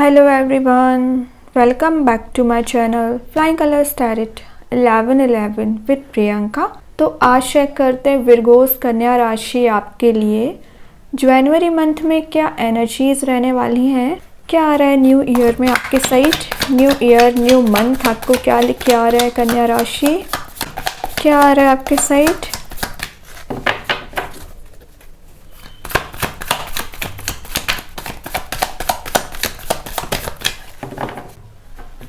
Hello everyone, welcome back to my channel Flying Colors Tarot 1111 with Priyanka. तो आज check करते हैं विर्गोस कन्या राशि आपके लिए जनवरी मंथ में क्या एनर्जीज रहने वाली हैं, क्या आ रहा है न्यू ईयर में आपके side. New year new month आपको क्या लिख आ रहा है कन्या राशि, क्या आ रहा है आपके साइड।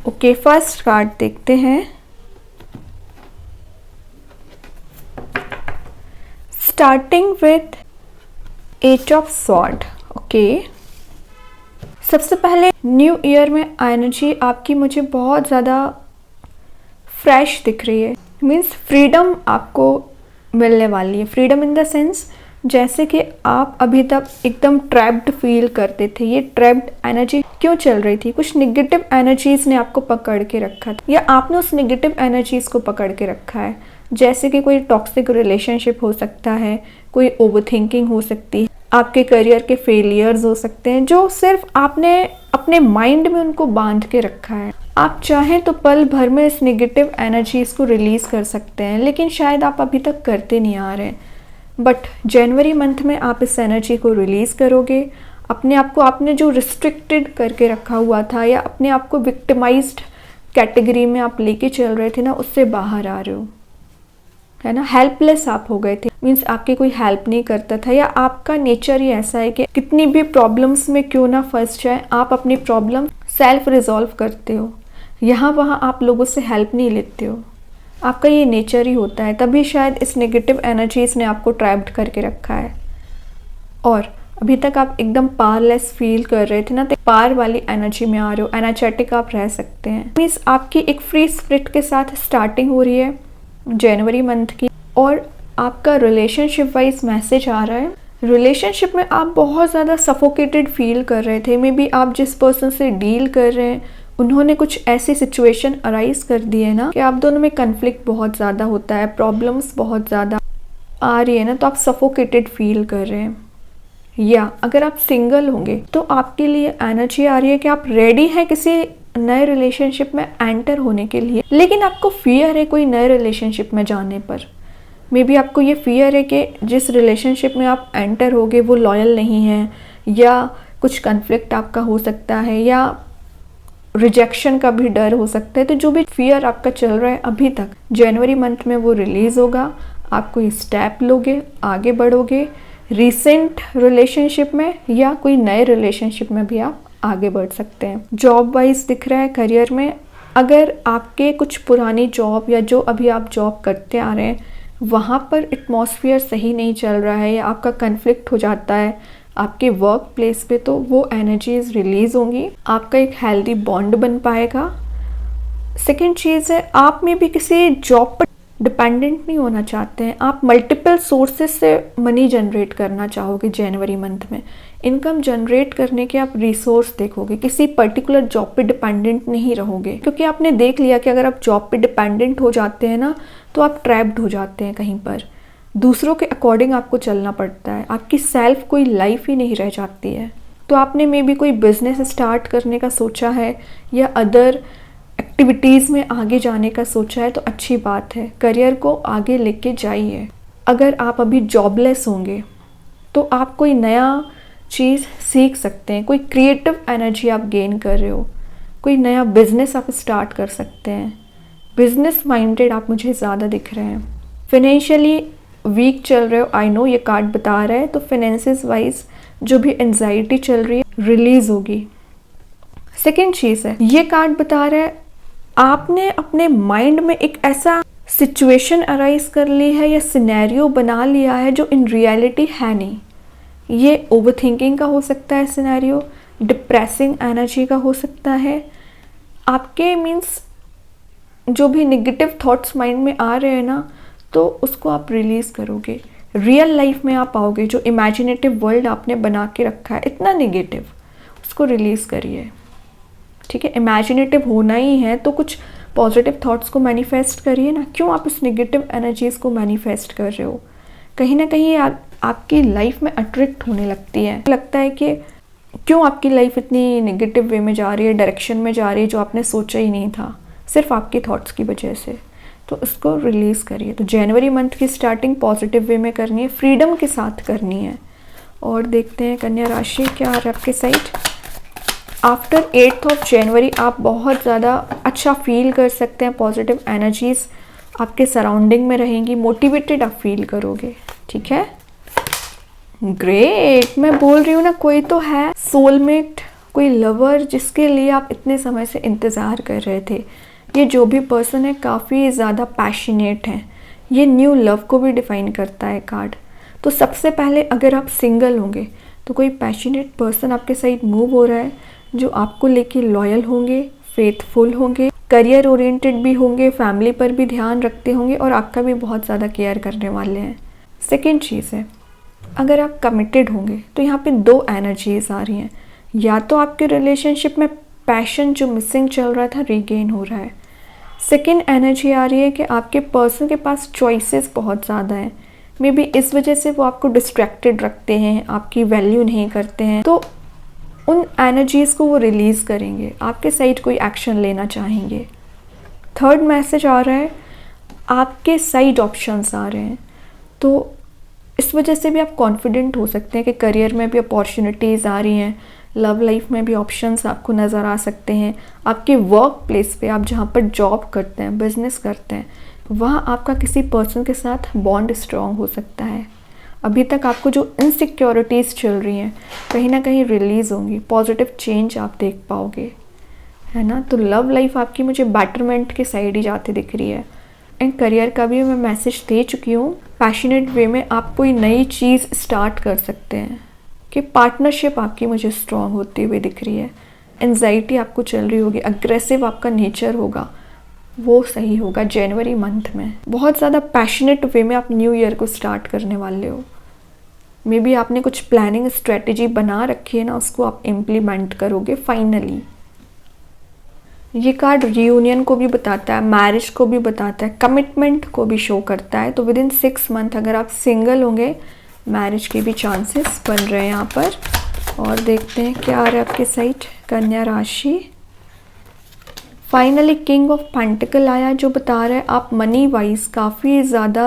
ओके, फर्स्ट कार्ड देखते हैं। Starting with eight of sword. Okay, सबसे पहले न्यू ईयर में एनर्जी आपकी मुझे बहुत ज़्यादा फ्रेश दिख रही है। मीन्स फ्रीडम आपको मिलने वाली है। फ्रीडम इन द सेंस जैसे कि आप अभी तक एकदम ट्रैप्ड फील करते थे। ये ट्रैप्ड एनर्जी क्यों चल रही थी? कुछ नेगेटिव एनर्जीज ने आपको पकड़ के रखा था या आपने उस नेगेटिव एनर्जीज को पकड़ के रखा है। जैसे कि कोई टॉक्सिक रिलेशनशिप हो सकता है, कोई ओवरथिंकिंग हो सकती है, आपके करियर के फेलियर्स हो सकते हैं जो सिर्फ आपने अपने माइंड में उनको बांध के रखा है। आप चाहें तो पल भर में इस नेगेटिव एनर्जीज को रिलीज कर सकते हैं, लेकिन शायद आप अभी तक करते नहीं आ रहे हैं। बट जनवरी मंथ में आप इस एनर्जी को रिलीज़ करोगे। अपने आप को आपने जो रिस्ट्रिक्टेड करके रखा हुआ था या अपने आप को विक्टिमाइज्ड कैटेगरी में आप लेके चल रहे थे ना, उससे बाहर आ रहे हो, है ना। हेल्पलेस आप हो गए थे। मीन्स आपकी कोई हेल्प नहीं करता था या आपका नेचर ही ऐसा है कि कितनी भी प्रॉब्लम्स में क्यों ना फंस जाए, आप अपनी प्रॉब्लम सेल्फ रिजॉल्व करते हो। यहाँ वहाँ आप लोगों से हेल्प नहीं लेते हो। आपका ये नेचर ही होता है। तभी शायद इस नेगेटिव एनर्जीज ने आपको ट्रैप्ड करके रखा है और अभी तक आप एकदम पावरलेस फील कर रहे थे ना, तो पावर वाली एनर्जी में आ रहे हो। एनर्जेटिक आप रह सकते हैं। मीन्स आपकी एक फ्री स्पिरिट के साथ स्टार्टिंग हो रही है जनवरी मंथ की। और आपका रिलेशनशिप वाइज मैसेज आ रहा है। रिलेशनशिप में आप बहुत ज़्यादा सफोकेटेड फील कर रहे थे। मे बी आप जिस पर्सन से डील कर रहे हैं उन्होंने कुछ ऐसी सिचुएशन अराइज कर दी है ना कि आप दोनों में कन्फ्लिक्ट बहुत ज़्यादा होता है, प्रॉब्लम्स बहुत ज़्यादा आ रही है ना, तो आप सफोकेटेड फील कर रहे हैं। या अगर आप सिंगल होंगे तो आपके लिए एनर्जी आ रही है कि आप रेडी हैं किसी नए रिलेशनशिप में एंटर होने के लिए, लेकिन आपको फियर है कोई नए रिलेशनशिप में जाने पर। मे बी आपको ये फियर है कि जिस रिलेशनशिप में आप एंटर होगे वो लॉयल नहीं है, या कुछ कन्फ्लिक्ट आपका हो सकता है, या रिजेक्शन का भी डर हो सकता है। तो जो भी फियर आपका चल रहा है अभी तक, जनवरी मंथ में वो रिलीज होगा। आप कोई स्टेप लोगे, आगे बढ़ोगे रिसेंट रिलेशनशिप में या कोई नए रिलेशनशिप में भी आप आगे बढ़ सकते हैं। जॉब वाइज दिख रहा है करियर में, अगर आपके कुछ पुरानी जॉब या जो अभी आप जॉब करते आ रहे हैं वहाँ पर एटमॉस्फेयर सही नहीं चल रहा है या आपका कन्फ्लिक्ट हो जाता है आपके वर्क प्लेस पे, तो वो एनर्जीज रिलीज होंगी। आपका एक हेल्दी बॉन्ड बन पाएगा। सेकेंड चीज़ है, आप में भी किसी जॉब पर डिपेंडेंट नहीं होना चाहते हैं। आप मल्टीपल सोर्सेज से मनी जनरेट करना चाहोगे जनवरी मंथ में। इनकम जनरेट करने के आप रिसोर्स देखोगे, किसी पर्टिकुलर जॉब पे डिपेंडेंट नहीं रहोगे, क्योंकि आपने देख लिया कि अगर आप जॉब पे डिपेंडेंट हो जाते हैं ना तो आप ट्रैप्ड हो जाते हैं कहीं पर। दूसरों के अकॉर्डिंग आपको चलना पड़ता है। आपकी सेल्फ कोई लाइफ ही नहीं रह जाती है। तो आपने मे बी कोई बिजनेस स्टार्ट करने का सोचा है या अदर एक्टिविटीज़ में आगे जाने का सोचा है, तो अच्छी बात है। करियर को आगे लेके जाइए। अगर आप अभी जॉबलेस होंगे तो आप कोई नया चीज़ सीख सकते हैं। कोई क्रिएटिव एनर्जी आप गेन कर रहे हो, कोई नया बिजनेस आप स्टार्ट कर सकते हैं। बिजनेस माइंडेड आप मुझे ज़्यादा दिख रहे हैं। फिनेंशियली वीक चल रहे हो, आई नो ये कार्ड बता रहा है। तो फाइनेंसेस वाइज जो भी एंजाइटी चल रही है रिलीज होगी। सेकेंड चीज़ है, ये कार्ड बता रहा है आपने अपने माइंड में एक ऐसा सिचुएशन अराइज कर ली है या सिनेरियो बना लिया है जो इन रियलिटी है नहीं। ये ओवरथिंकिंग का हो सकता है सिनेरियो, डिप्रेसिंग एनर्जी का हो सकता है। आपके मीन्स जो भी नेगेटिव थॉट्स माइंड में आ रहे हैं ना, तो उसको आप रिलीज़ करोगे। रियल लाइफ में आप आओगे। जो इमेजिनेटिव वर्ल्ड आपने बना के रखा है इतना नेगेटिव, उसको रिलीज़ करिए। ठीक है, इमेजिनेटिव होना ही है तो कुछ पॉजिटिव थॉट्स को मैनिफेस्ट करिए ना। क्यों आप उस नेगेटिव एनर्जीज़ को मैनिफेस्ट कर रहे हो? कहीं ना कहीं आपकी लाइफ में अट्रैक्ट होने लगती है। लगता है कि क्यों आपकी लाइफ इतनी नेगेटिव वे में जा रही है, डायरेक्शन में जा रही है जो आपने सोचा ही नहीं था, सिर्फ आपके थॉट्स की वजह से। तो इसको रिलीज़ करिए। तो जनवरी मंथ की स्टार्टिंग पॉजिटिव वे में करनी है, फ्रीडम के साथ करनी है। और देखते हैं कन्या राशि क्या आ रहा है आपके side. After 8th of January आप बहुत ज़्यादा अच्छा फील कर सकते हैं, पॉजिटिव एनर्जीज आपके सराउंडिंग में रहेंगी, मोटिवेटेड आप फील करोगे। ठीक है, ग्रेट। मैं बोल रही हूँ ना, कोई तो है सोलमेट, कोई लवर जिसके लिए आप इतने समय से इंतज़ार कर रहे थे। ये जो भी पर्सन है काफ़ी ज़्यादा पैशनेट है। ये न्यू लव को भी डिफाइन करता है कार्ड। तो सबसे पहले अगर आप सिंगल होंगे तो कोई पैशनेट पर्सन आपके साइड मूव हो रहा है जो आपको लेके लॉयल होंगे, फेथफुल होंगे, करियर ओरिएंटेड भी होंगे, फैमिली पर भी ध्यान रखते होंगे और आपका भी बहुत ज़्यादा केयर करने वाले हैं। सेकेंड चीज़ है, अगर आप कमिटेड होंगे तो यहाँ पे दो एनर्जीज आ रही हैं। या तो आपके रिलेशनशिप में पैशन जो मिसिंग चल रहा था रीगेन हो रहा है। सेकेंड एनर्जी आ रही है कि आपके पर्सन के पास चॉइसेस बहुत ज़्यादा हैं। मे बी इस वजह से वो आपको डिस्ट्रैक्टेड रखते हैं, आपकी वैल्यू नहीं करते हैं। तो उन एनर्जीज़ को वो रिलीज़ करेंगे, आपके साइड कोई एक्शन लेना चाहेंगे। थर्ड मैसेज आ रहा है, आपके साइड ऑप्शंस आ रहे हैं। तो इस वजह से भी आप कॉन्फिडेंट हो सकते हैं कि करियर में भी अपॉर्चुनिटीज़ आ रही हैं, लव लाइफ में भी ऑप्शंस आपको नज़र आ सकते हैं। आपके वर्क प्लेस पे, आप जहाँ पर जॉब करते हैं, बिजनेस करते हैं, वहाँ आपका किसी पर्सन के साथ बॉन्ड स्ट्रॉन्ग हो सकता है। अभी तक आपको जो इनसिक्योरिटीज़ चल रही हैं कहीं ना कहीं रिलीज़ होंगी, पॉजिटिव चेंज आप देख पाओगे, है ना। तो लव लाइफ आपकी मुझे बेटरमेंट के साइड ही जाती दिख रही है। एंड करियर का भी मैं मैसेज दे चुकी हूँ। पैशनेट वे में आप कोई नई चीज़ स्टार्ट कर सकते हैं कि पार्टनरशिप आपकी मुझे स्ट्रॉन्ग होती हुई दिख रही है। एंजाइटी आपको चल रही होगी, अग्रेसिव आपका नेचर होगा, वो सही होगा जनवरी मंथ में। बहुत ज़्यादा पैशनेट वे में आप न्यू ईयर को स्टार्ट करने वाले हो। मे बी आपने कुछ प्लानिंग स्ट्रेटजी बना रखी है ना, उसको आप इम्प्लीमेंट करोगे फाइनली। ये कार्ड रियूनियन को भी बताता है, मैरिज को भी बताता है, कमिटमेंट को भी शो करता है। तो विद इन 6 मंथ अगर आप सिंगल होंगे, मैरिज के भी चांसेस बन रहे हैं यहाँ पर। और देखते हैं क्या आ रहा है आपके साइड कन्या राशि। फाइनली किंग ऑफ पेंटिकल आया, जो बता रहा है आप मनी वाइज काफ़ी ज़्यादा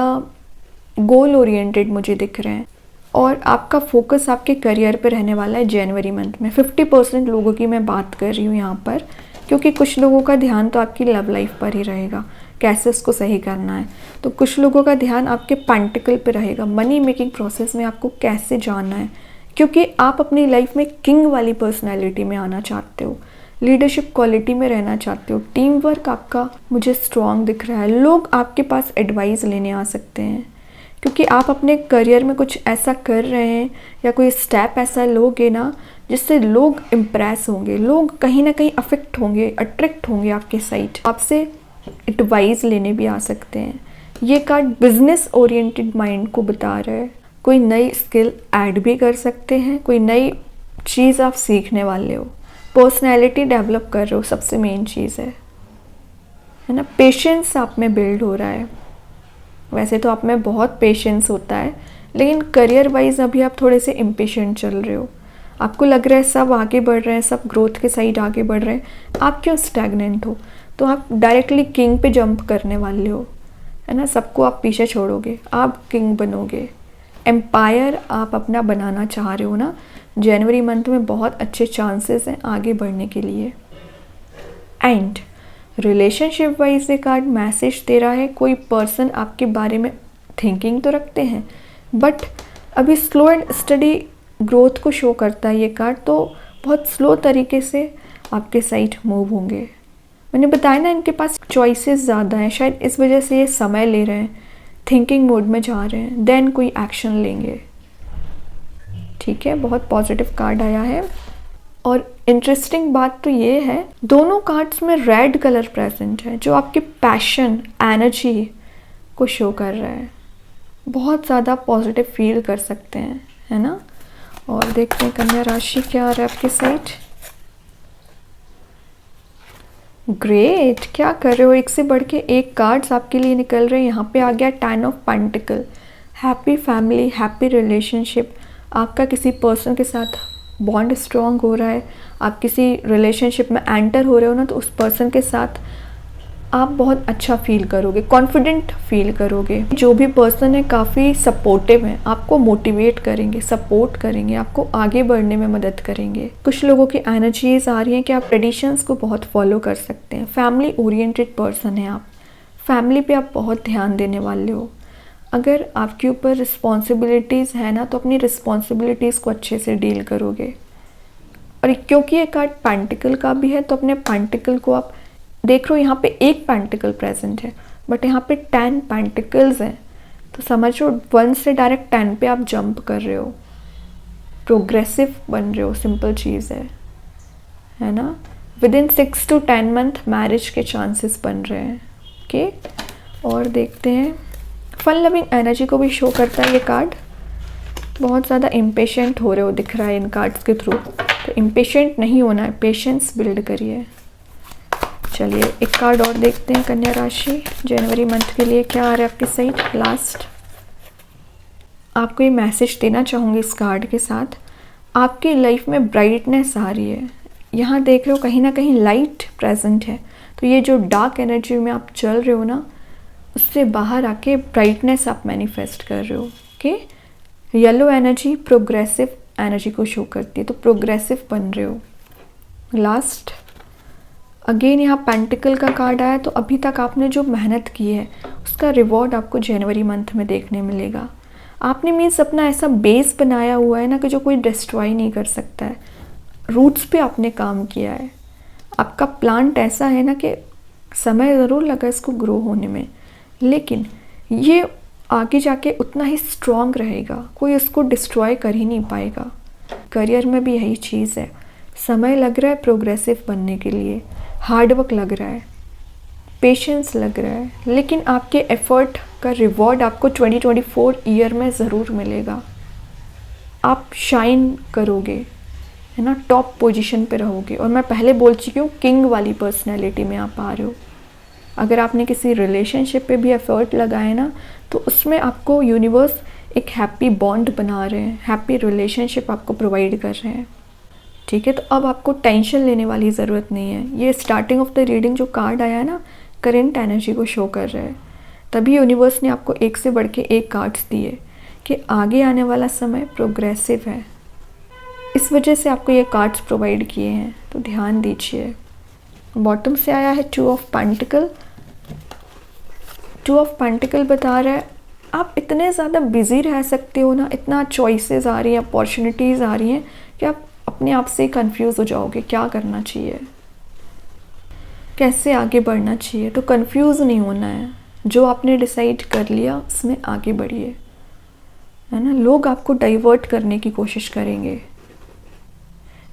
गोल ओरिएंटेड मुझे दिख रहे हैं और आपका फोकस आपके करियर पे रहने वाला है जनवरी मंथ में। 50% लोगों की मैं बात कर रही हूँ यहाँ पर, क्योंकि कुछ लोगों का ध्यान तो आपकी लव लाइफ पर ही रहेगा, कैसे उसको सही करना है। तो कुछ लोगों का ध्यान आपके पेंटिकल पे रहेगा, मनी मेकिंग प्रोसेस में आपको कैसे जाना है, क्योंकि आप अपनी लाइफ में किंग वाली पर्सनैलिटी में आना चाहते हो, लीडरशिप क्वालिटी में रहना चाहते हो। टीम वर्क आपका मुझे स्ट्रॉन्ग दिख रहा है। लोग आपके पास एडवाइस लेने आ सकते हैं, क्योंकि आप अपने करियर में कुछ ऐसा कर रहे हैं या कोई स्टेप ऐसा लोगे ना जिससे लोग इम्प्रेस होंगे, लोग कहीं ना कहीं अफेक्ट होंगे, अट्रैक्ट होंगे आपके साइड, आपसे एडवाइस लेने भी आ सकते हैं। ये कार्ड बिजनेस ओरिएंटेड माइंड को बता रहा है। कोई नई स्किल ऐड भी कर सकते हैं, कोई नई चीज़ आप सीखने वाले हो, पर्सनैलिटी डेवलप कर रहे हो, सबसे मेन चीज़ है ना। पेशेंस आप में बिल्ड हो रहा है। वैसे तो आप में बहुत पेशेंस होता है, लेकिन करियर वाइज अभी आप थोड़े से इम्पेशेंट चल रहे हो। आपको लग रहा है सब आगे बढ़ रहे हैं, सब ग्रोथ के साइड आगे बढ़ रहे हैं, आप क्यों स्टैग्नेंट हो। तो आप डायरेक्टली किंग पे जंप करने वाले हो, है ना। सबको आप पीछे छोड़ोगे, आप किंग बनोगे, एम्पायर आप अपना बनाना चाह रहे हो ना। जनवरी मंथ में बहुत अच्छे चांसेस हैं आगे बढ़ने के लिए। एंड रिलेशनशिप वाइज ये कार्ड मैसेज दे रहा है, कोई पर्सन आपके बारे में थिंकिंग तो रखते हैं, बट अभी स्लो एंड स्टडी ग्रोथ को शो करता है ये कार्ड। तो बहुत स्लो तरीके से आपके साइड मूव होंगे। मैंने बताया ना, इनके पास चॉइसेस ज़्यादा हैं, शायद इस वजह से ये समय ले रहे हैं, थिंकिंग मोड में जा रहे हैं, देन कोई एक्शन लेंगे। ठीक है, बहुत पॉजिटिव कार्ड आया है। और इंटरेस्टिंग बात तो ये है, दोनों कार्ड्स में रेड कलर प्रेजेंट है, जो आपके पैशन, एनर्जी को शो कर रहा है। बहुत ज़्यादा पॉजिटिव फील कर सकते हैं, है ना। और देखते हैं कन्या राशि क्या आ रहा है आपके साइड। ग्रेट, क्या कर रहे हो, एक से बढ़ के एक कार्ड्स आपके लिए निकल रहे हैं। यहाँ पे आ गया 10 of pentacle, happy family, happy relationship. आपका किसी पर्सन के साथ बॉन्ड स्ट्रॉन्ग हो रहा है, आप किसी रिलेशनशिप में एंटर हो रहे हो ना, तो उस पर्सन के साथ आप बहुत अच्छा फील करोगे, कॉन्फिडेंट फील करोगे। जो भी पर्सन है काफ़ी सपोर्टिव है, आपको मोटिवेट करेंगे, सपोर्ट करेंगे, आपको आगे बढ़ने में मदद करेंगे। कुछ लोगों की एनर्जीज आ रही हैं कि आप ट्रेडिशंस को बहुत फॉलो कर सकते हैं। फैमिली ओरिएंटेड पर्सन है आप, फैमिली पे आप बहुत ध्यान देने वाले हो। अगर आपके ऊपर रिस्पॉन्सिबिलिटीज़ है ना, तो अपनी रिस्पॉन्सिबिलिटीज़ को अच्छे से डील करोगे। और क्योंकि ये कार्ड पेंटिकल का भी है, तो अपने पेंटिकल को आप देख रहे हो, यहाँ पे एक पेंटिकल प्रेजेंट है बट यहाँ पे 10 पेंटिकल्स हैं, तो समझो 1 से डायरेक्ट 10 पे आप जंप कर रहे हो, प्रोग्रेसिव बन रहे हो। सिंपल चीज़ है ना। विदिन 6 to 10 मंथ मैरिज के चांसेस बन रहे हैं। ओके, और देखते हैं, फन लविंग एनर्जी को भी शो करता है ये कार्ड। बहुत ज़्यादा इम्पेशेंट हो रहे हो दिख रहा है इन कार्ड्स के थ्रू, तो इम्पेशेंट नहीं होना है, पेशेंस बिल्ड करिए। चलिए एक कार्ड और देखते हैं कन्या राशि जनवरी मंथ के लिए क्या आ रहा है आपकी साइड। लास्ट आपको ये मैसेज देना चाहूँगी इस कार्ड के साथ, आपकी लाइफ में ब्राइटनेस आ रही है। यहाँ देख रहे हो कहीं ना कहीं लाइट प्रेजेंट है, तो ये जो डार्क एनर्जी में आप चल रहे हो ना, उससे बाहर आके ब्राइटनेस आप मैनिफेस्ट कर रहे हो। Okay, yellow energy progressive energy को शो करती है, तो प्रोग्रेसिव बन रहे हो। लास्ट अगेन यहाँ पेंटिकल का कार्ड आया, तो अभी तक आपने जो मेहनत की है उसका रिवॉर्ड आपको जनवरी मंथ में देखने मिलेगा। आपने मीन्स अपना ऐसा बेस बनाया हुआ है ना कि जो कोई डिस्ट्रॉय नहीं कर सकता है। रूट्स पे आपने काम किया है, आपका प्लांट ऐसा है ना कि समय ज़रूर लगा इसको ग्रो होने में, लेकिन ये आगे जाके उतना ही स्ट्रॉन्ग रहेगा, कोई इसको डिस्ट्रॉय कर ही नहीं पाएगा। करियर में भी यही चीज़ है, समय लग रहा है प्रोग्रेसिव बनने के लिए, हार्डवर्क लग रहा है, पेशेंस लग रहा है, लेकिन आपके एफर्ट का रिवॉर्ड आपको 2024 ईयर में ज़रूर मिलेगा। आप शाइन करोगे, है ना, टॉप पोजीशन पे रहोगे। और मैं पहले बोल चुकी हूँ, किंग वाली पर्सनैलिटी में आप आ रहे हो। अगर आपने किसी रिलेशनशिप पे भी एफर्ट लगाए ना, तो उसमें आपको यूनिवर्स एक हैप्पी बॉन्ड बना रहे हैं, हैप्पी रिलेशनशिप आपको प्रोवाइड कर रहे हैं। ठीक है, तो अब आपको टेंशन लेने वाली ज़रूरत नहीं है। ये स्टार्टिंग ऑफ द रीडिंग जो कार्ड आया है ना, करेंट एनर्जी को शो कर रहा है, तभी यूनिवर्स ने आपको एक से बढ़ के एक कार्ड्स दिए कि आगे आने वाला समय प्रोग्रेसिव है। इस वजह से आपको ये कार्ड्स प्रोवाइड किए हैं, तो ध्यान दीजिए। बॉटम से आया है 2 ऑफ पेंटिकल। 2 ऑफ पेंटिकल बता रहा है आप इतने ज़्यादा बिजी रह सकते हो ना, इतना चॉइसेस आ रही हैं, अपॉर्चुनिटीज़ आ रही हैं कि आप अपने आप से कंफ्यूज हो जाओगे, क्या करना चाहिए, कैसे आगे बढ़ना चाहिए। तो कंफ्यूज नहीं होना है, जो आपने डिसाइड कर लिया उसमें आगे बढ़िए, है ना। लोग आपको डाइवर्ट करने की कोशिश करेंगे,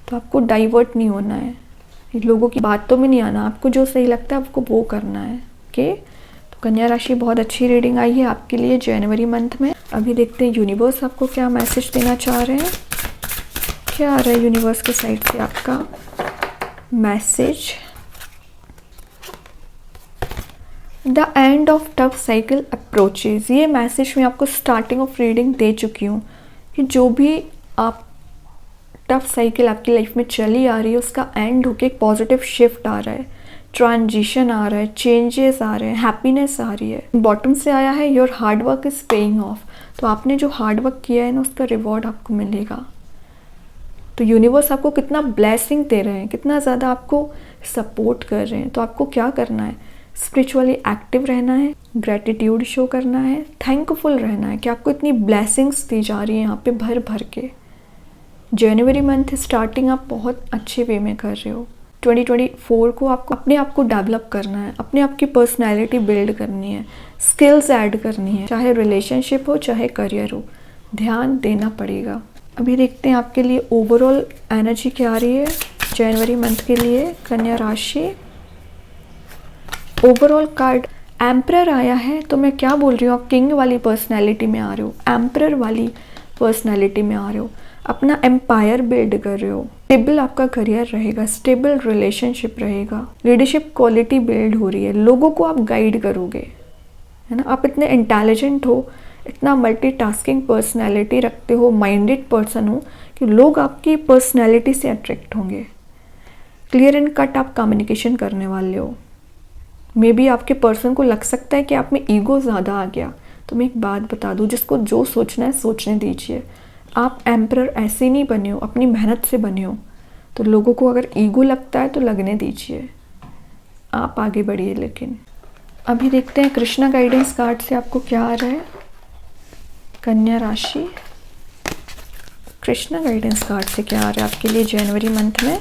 तो आपको डाइवर्ट नहीं होना है, लोगों की बातों में नहीं आना, आपको जो सही लगता है आपको वो करना है। ओके, तो कन्या राशि बहुत अच्छी रीडिंग आई है आपके लिए जनवरी मंथ में। अभी देखते हैं यूनिवर्स आपको क्या मैसेज देना चाह रहे हैं, क्या आ रहा है यूनिवर्स के साइड से आपका message. The end of tough cycle approaches, ये मैसेज मैं आपको स्टार्टिंग ऑफ रीडिंग दे चुकी हूँ कि जो भी आप टफ साइकिल आपकी लाइफ में चली आ रही है, उसका एंड होके एक पॉजिटिव शिफ्ट आ रहा है, ट्रांजिशन आ रहा है, चेंजेस आ रहे हैं, हैप्पीनेस आ रही है। बॉटम से आया है your hard work is paying off, तो आपने जो हार्ड वर्क किया है ना, उसका रिवॉर्ड आपको मिलेगा। तो यूनिवर्स आपको कितना ब्लेसिंग दे रहे हैं, कितना ज़्यादा आपको सपोर्ट कर रहे हैं। तो आपको क्या करना है, स्पिरिचुअली एक्टिव रहना है, ग्रेटिट्यूड शो करना है, थैंकफुल रहना है कि आपको इतनी ब्लेसिंग्स दी जा रही हैं यहाँ पे भर भर के। जनवरी मंथ स्टार्टिंग आप बहुत अच्छे वे में कर रहे हो। 2024 को आपको अपने आप को डेवलप करना है, अपने आप की पर्सनैलिटी बिल्ड करनी है, स्किल्स ऐड करनी है, चाहे रिलेशनशिप हो चाहे करियर हो, ध्यान देना पड़ेगा। अभी देखते हैं आपके लिए ओवरऑल एनर्जी क्या आ रही है जनवरी मंथ के लिए कन्या राशि। ओवरऑल कार्ड एम्परर आया है, तो मैं क्या बोल रही हूँ, आप किंग वाली पर्सनैलिटी में आ रहे हो, एम्परर वाली पर्सनैलिटी में आ रहे हो, अपना एम्पायर बिल्ड कर रहे हो, स्टेबल आपका करियर रहेगा, स्टेबल रिलेशनशिप रहेगा, लीडरशिप क्वालिटी बिल्ड हो रही है, लोगों को आप गाइड करोगे, है ना। आप इतने इंटेलिजेंट हो, इतना मल्टीटास्किंग पर्सनैलिटी रखते हो, माइंडेड पर्सन हो कि लोग आपकी पर्सनैलिटी से अट्रैक्ट होंगे। क्लियर एंड कट आप कम्युनिकेशन करने वाले हो। मे बी आपके पर्सन को लग सकता है कि आप में ईगो ज़्यादा आ गया, तो मैं एक बात बता दूँ, जिसको जो सोचना है सोचने दीजिए। आप एम्परर ऐसे नहीं बने हो, अपनी मेहनत से बने हो। तो लोगों को अगर ईगो लगता है तो लगने दीजिए, आप आगे बढ़िए। लेकिन अभी देखते हैं कृष्णा गाइडेंस कार्ड से आपको क्या आ रहा है। कन्या राशि, कृष्णा गाइडेंस कार्ड से क्या आ रहा है आपके लिए जनवरी मंथ में।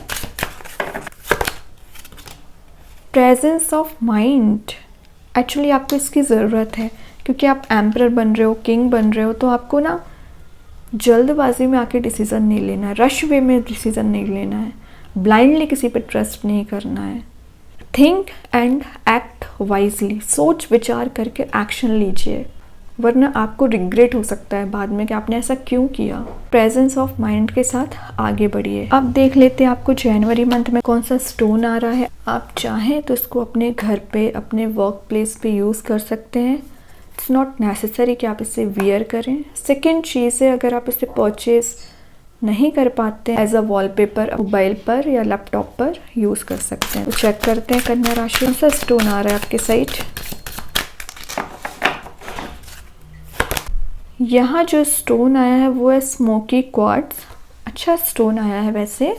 प्रेजेंस ऑफ माइंड, एक्चुअली आपको इसकी ज़रूरत है, क्योंकि आप एम्परर बन रहे हो, किंग बन रहे हो, तो आपको ना जल्दबाजी में आके डिसीज़न नहीं लेना है, रश वे में डिसीज़न नहीं लेना है, ब्लाइंडली किसी पे ट्रस्ट नहीं करना है। थिंक एंड एक्ट वाइजली, सोच विचार करके एक्शन लीजिए, वरना आपको रिग्रेट हो सकता है बाद में कि आपने ऐसा क्यों किया। प्रेजेंस ऑफ माइंड के साथ आगे बढ़िए। अब देख लेते हैं आपको जनवरी मंथ में कौन सा स्टोन आ रहा है। आप चाहें तो इसको अपने घर पे, अपने वर्क प्लेस पे यूज़ कर सकते हैं। इट्स नॉट नेसेसरी कि आप इसे वियर करें। सेकेंड चीज़ है, अगर आप इसे परचेज नहीं कर पाते एज अ वॉलपेपर मोबाइल पर या लैपटॉप पर यूज़ कर सकते हैं। तो चेक करते हैं कन्या राशि कौन सा स्टोन आ रहा है आपके साइड। यहाँ जो स्टोन आया है वो है स्मोकी क्वार्ट्ज। अच्छा स्टोन आया है वैसे।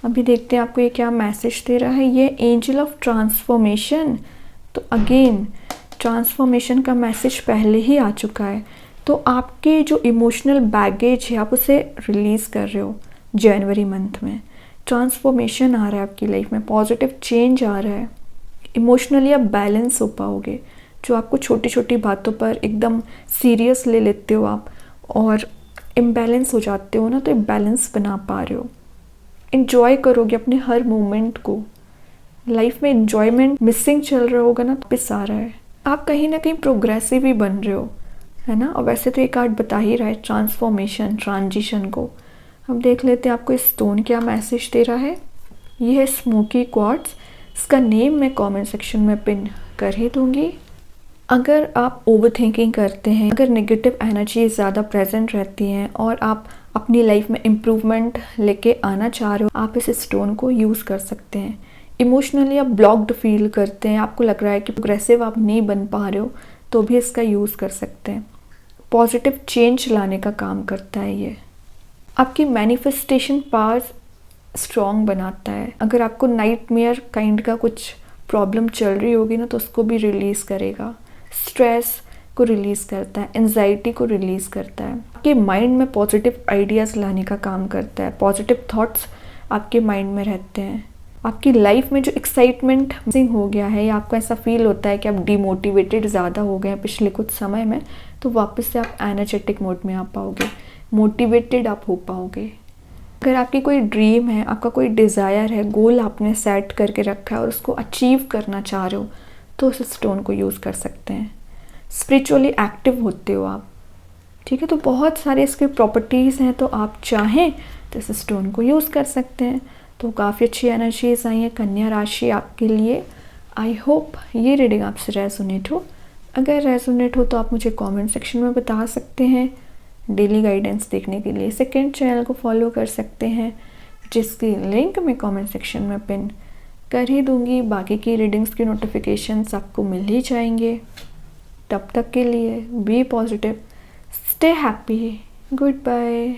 अभी देखते हैं आपको ये क्या मैसेज दे रहा है। ये एंजल ऑफ ट्रांसफॉर्मेशन, तो अगेन ट्रांसफॉर्मेशन का मैसेज पहले ही आ चुका है। तो आपके जो इमोशनल बैगेज है आप उसे रिलीज़ कर रहे हो जनवरी मंथ में। ट्रांसफॉर्मेशन आ रहा है आपकी लाइफ में, पॉजिटिव चेंज आ रहा है। इमोशनली आप बैलेंस हो पाओगे। जो आपको छोटी छोटी बातों पर एकदम सीरियस ले लेते हो आप और इम्बैलेंस हो जाते हो ना, तो एक बैलेंस बना पा रहे हो। इन्जॉय करोगे अपने हर मोमेंट को। लाइफ में इन्जॉयमेंट मिसिंग चल रहा होगा ना, तो वापस आ रहा है। आप कहीं ना कहीं प्रोग्रेसिव ही बन रहे हो, है ना। और वैसे तो ये कार्ड बता ही रहा है ट्रांसफॉर्मेशन, ट्रांजिशन को। अब देख लेते हैं आपको इस स्टोन क्या मैसेज दे रहा है। ये है स्मोकी क्वार्ट्ज। इसका नेम मैं कमेंट सेक्शन में पिन कर ही दूंगी। अगर आप ओवर थिंकिंग करते हैं, अगर नेगेटिव एनर्जी ज़्यादा प्रेजेंट रहती हैं और आप अपनी लाइफ में इम्प्रूवमेंट लेके आना चाह रहे हो, आप इस स्टोन को यूज़ कर सकते हैं। इमोशनली आप ब्लॉक्ड फील करते हैं, आपको लग रहा है कि प्रोग्रेसिव आप नहीं बन पा रहे हो, तो भी इसका यूज़ कर सकते हैं। पॉजिटिव चेंज लाने का काम करता है ये। आपकी मैनिफेस्टेशन पावर स्ट्रॉन्ग बनाता है। अगर आपको नाइटमेयर काइंड का कुछ प्रॉब्लम चल रही होगी ना, तो उसको भी रिलीज़ करेगा। स्ट्रेस को रिलीज़ करता है, एंजाइटी को रिलीज़ करता है। आपके माइंड में पॉजिटिव आइडियाज़ लाने का काम करता है। पॉजिटिव थॉट्स आपके माइंड में रहते हैं। आपकी लाइफ में जो एक्साइटमेंट मिसिंग हो गया है, या आपको ऐसा फील होता है कि आप डिमोटिवेटेड ज़्यादा हो गए हैं पिछले कुछ समय में, तो वापस से आप एनर्जेटिक मोड में आ पाओगे, मोटिवेटेड आप हो पाओगे। अगर आपकी कोई ड्रीम है, आपका कोई डिज़ायर है, गोल आपने सेट करके रखा है और उसको अचीव करना चाह रहे हो, तो उस स्टोन को यूज़ कर सकते हैं। स्पिरिचुअली एक्टिव होते हो आप, ठीक है। तो बहुत सारे इसके प्रॉपर्टीज़ हैं, तो आप चाहें तो इस स्टोन को यूज़ कर सकते हैं। तो काफ़ी अच्छी एनर्जीज आई हैं कन्या राशि आपके लिए। आई होप ये रीडिंग आपसे रेजोनेट हो। अगर रेजोनेट हो तो आप मुझे कमेंट सेक्शन में बता सकते हैं। डेली गाइडेंस देखने के लिए सेकंड चैनल को फॉलो कर सकते हैं, जिसकी लिंक मैं कमेंट सेक्शन में पिन कर ही दूंगी। बाकी की रीडिंग्स की नोटिफिकेशंस आपको मिल ही जाएंगे। तब तक के लिए be positive, stay happy, good bye.